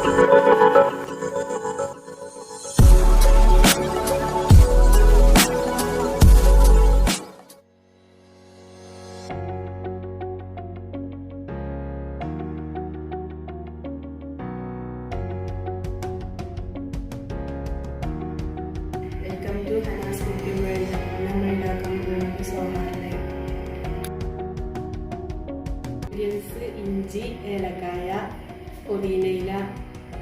Welcome to hanas cooking world. നമ്മൾ ഉണ്ടാക്കാൻ പോകുന്നത് sohar. ഇൻഗ്രീഡിയൻസ് ഇഞ്ചി, ഏലക്കായ, പുതിനയില,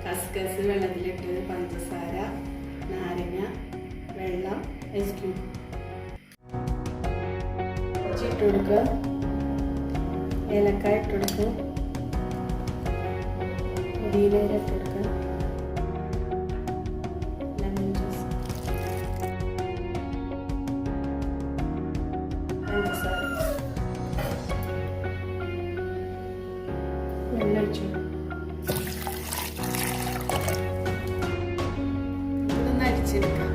കസ്കസ് വെള്ളത്തിലിട്ടത്, പഞ്ചസാര, നാരങ്ങ, വെള്ളം, ഐസ് ക്യൂബ്. ഇഞ്ചി ഇട്ട് കൊടുക്കുക, ഏലക്കായ ഇട്ട് കൊടുക്കുക, പുതിനയില ഇട്ട് കൊടുക്കുക, ലെമൺ ജ്യൂസ്, പഞ്ചസാര, വെള്ളം ഒഴിച്ചു. ഇതൊന്ന് അരിച്ചെടുക്കാം.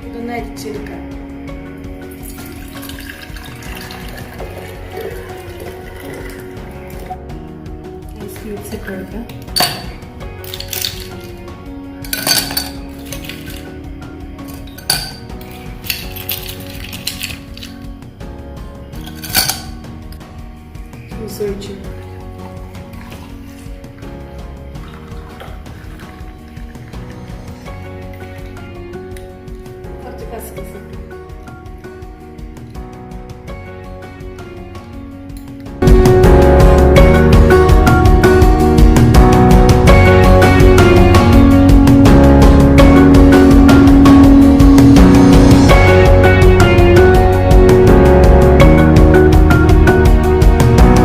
ഇതൊന്ന് അരിച്ചെടുക്കാം. ഐസ് ക്യൂബ്സ് ഇട്ട് കൊടുക്കാം. ജ്യൂസ് ഒഴിച്ചു. കുറച്ച് കസ്കസ്